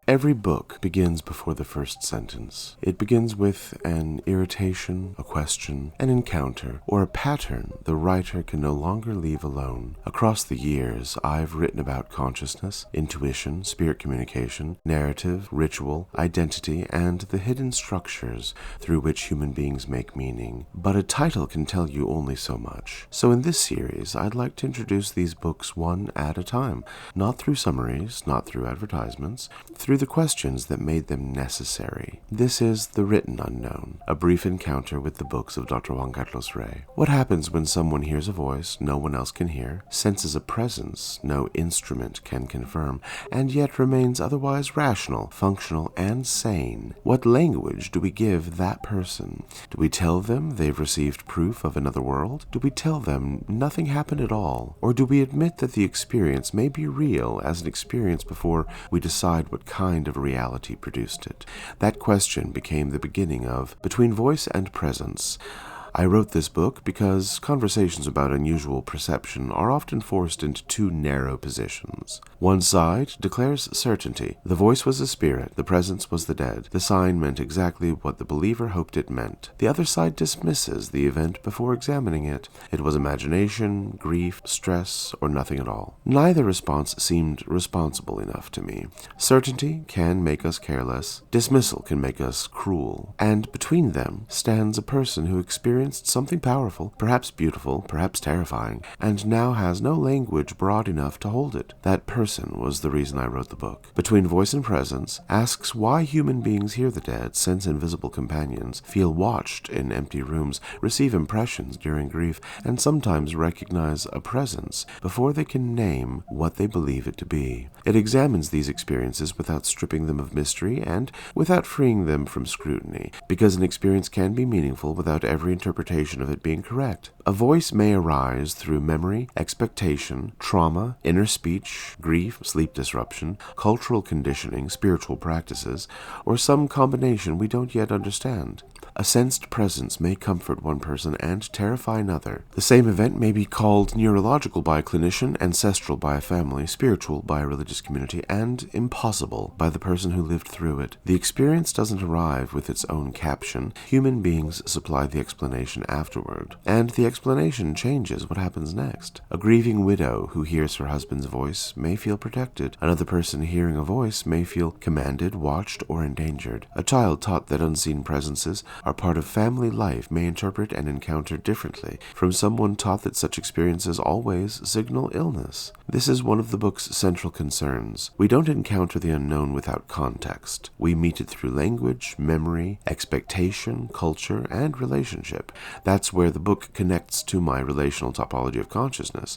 Every book begins before the first sentence. It begins with an irritation, a question, an encounter, or a pattern the writer can no longer leave alone. Across the years, I've written about consciousness, intuition, spirit communication, narrative, ritual, identity, and the hidden structures through which human beings make meaning. But a title can tell you only so much. So in this series, I'd like to introduce these books one at a time, not through summaries, not through advertisements, through the questions that made them necessary. This is The Written Unknown, a brief encounter with the books of Dr. Juan Carlos Rey. What happens when someone hears a voice no one else can hear, senses a presence no instrument can confirm, and yet remains otherwise rational, functional, and sane? What language do we give that person? Do we tell them they've received proof of another world? Do we tell them nothing happened at all? Or do we admit that the experience may be real as an experience before we decide what kind of reality produced it? That question became the beginning of Between Voice and Presence. I wrote this book because conversations about unusual perception are often forced into two narrow positions. One side declares certainty. The voice was a spirit, the presence was the dead. The sign meant exactly what the believer hoped it meant. The other side dismisses the event before examining it. It was imagination, grief, stress, or nothing at all. Neither response seemed responsible enough to me. Certainty can make us careless. Dismissal can make us cruel. And between them stands a person who experienced something powerful, perhaps beautiful, perhaps terrifying, and now has no language broad enough to hold it. That person was the reason I wrote the book. Between Voice and Presence asks why human beings hear the dead, sense invisible companions, feel watched in empty rooms, receive impressions during grief, and sometimes recognize a presence before they can name what they believe it to be. It examines these experiences without stripping them of mystery and without freeing them from scrutiny, because an experience can be meaningful without every interpretation of it being correct. A voice may arise through memory, expectation, trauma, inner speech, grief, sleep disruption, cultural conditioning, spiritual practices, or some combination we don't yet understand. A sensed presence may comfort one person and terrify another. The same event may be called neurological by a clinician, ancestral by a family, spiritual by a religious community, and impossible by the person who lived through it. The experience doesn't arrive with its own caption. Human beings supply the explanation afterward, and the explanation changes what happens next. A grieving widow who hears her husband's voice may feel protected. Another person hearing a voice may feel commanded, watched, or endangered. A child taught that unseen presences are part of family life may interpret and encounter differently from someone taught that such experiences always signal illness. This is one of the book's central concerns. We don't encounter the unknown without context. We meet it through language, memory, expectation, culture, and relationship. That's where the book connects to my relational topology of consciousness.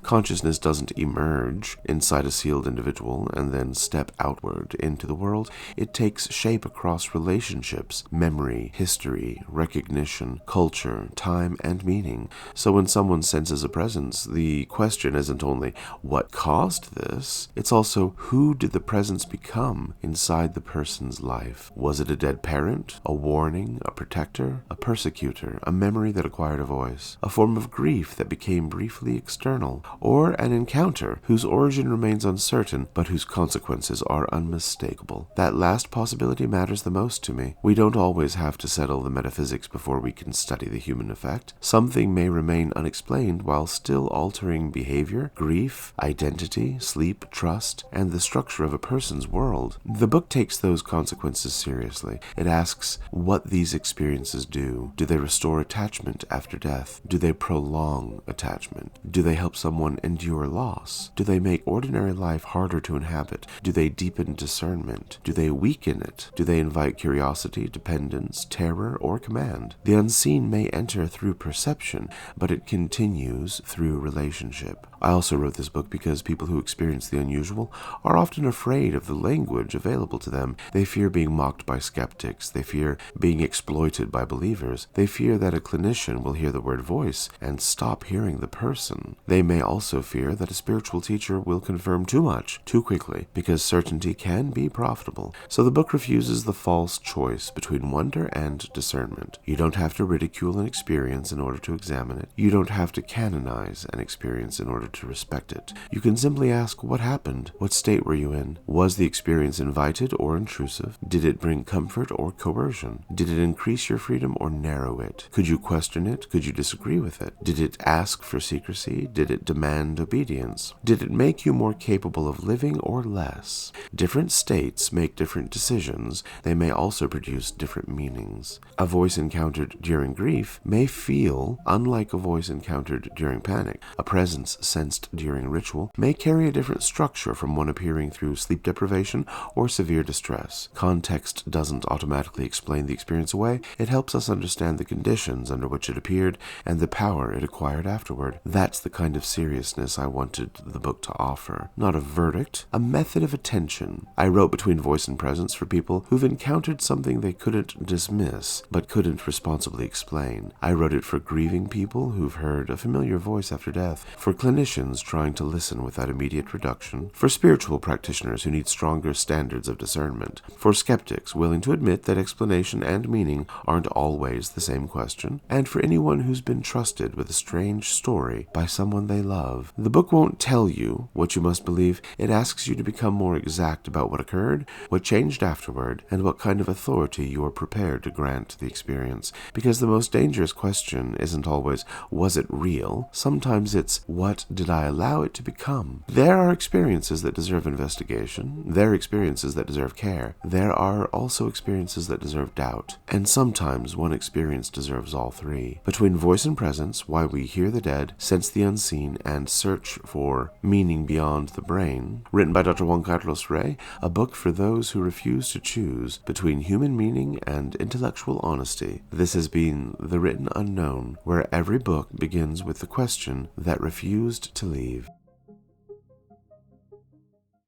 Consciousness doesn't emerge inside a sealed individual and then step outward into the world. It takes shape across relationships, memory, history, recognition, culture, time, and meaning. So when someone senses a presence, the question isn't only what caused this, it's also who did the presence become inside the person's life? Was it a dead parent, a warning, a protector, a persecutor, a memory that acquired a voice, a form of grief that became briefly external, or an encounter whose origin remains uncertain but whose consequences are unmistakable? That last possibility matters the most to me. We don't always have to settle the metaphysics before we can study the human effect. Something may remain unexplained while still altering behavior, grief, identity, sleep, trust, and the structure of a person's world. The book takes those consequences seriously. It asks what these experiences do. Do they restore attachment after death? Do they prolong attachment? Do they help someone endure loss? Do they make ordinary life harder to inhabit? Do they deepen discernment? Do they weaken it? Do they invite curiosity, dependence, terror, or command? The unseen may enter through perception, but it continues through relationship. I also wrote this book because people who experience the unusual are often afraid of the language available to them. They fear being mocked by skeptics. They fear being exploited by believers. They fear that a clinician will hear the word voice and stop hearing the person. They may also fear that a spiritual teacher will confirm too much, too quickly, because certainty can be profitable. So the book refuses the false choice between wonder and discernment. You don't have to ridicule an experience in order to examine it. You don't have to canonize an experience in order to respect it. You can simply ask, what happened? What state were you in? Was the experience invited or intrusive? Did it bring comfort or coercion? Did it increase your freedom or narrow it? Could you question it? Could you disagree with it? Did it ask for secrecy? Did it demand obedience? Did it make you more capable of living or less? Different states make different decisions. They may also produce different meanings. A voice encountered during grief may feel unlike a voice encountered during panic. A presence sensed during ritual may carry a different structure from one appearing through sleep deprivation or severe distress. Context doesn't automatically explain the experience away. It helps us understand the conditions under which it appeared and the power it acquired afterward. That's the kind of seriousness I wanted the book to offer. Not a verdict, a method of attention. I wrote between voice and presence for people who've encountered something they couldn't dismiss, but couldn't responsibly explain. I wrote it for grieving people who've heard a familiar voice after death, for clinicians trying to listen without immediate reduction, for spiritual practitioners who need stronger standards of discernment, for skeptics willing to admit that explanation and meaning aren't always the same question, and for anyone who's been trusted with a strange story by someone they love. The book won't tell you what you must believe. It asks you to become more exact about what occurred, what changed afterward, and what kind of authority you are prepared to grant the experience. Because the most dangerous question isn't always, was it real? Sometimes it's, what did I allow it to become? There are experiences that deserve investigation. There are experiences that deserve care. There are also experiences that deserve doubt. And sometimes one experience deserves all three. Between voice and presence, why we hear the dead, sense the unseen, and search for meaning beyond the brain, written by Dr. Juan Carlos Rey, a book for those who refuse to choose between human meaning and intellectual honesty. This has been The Written Unknown, where every book begins with the question that refused to leave.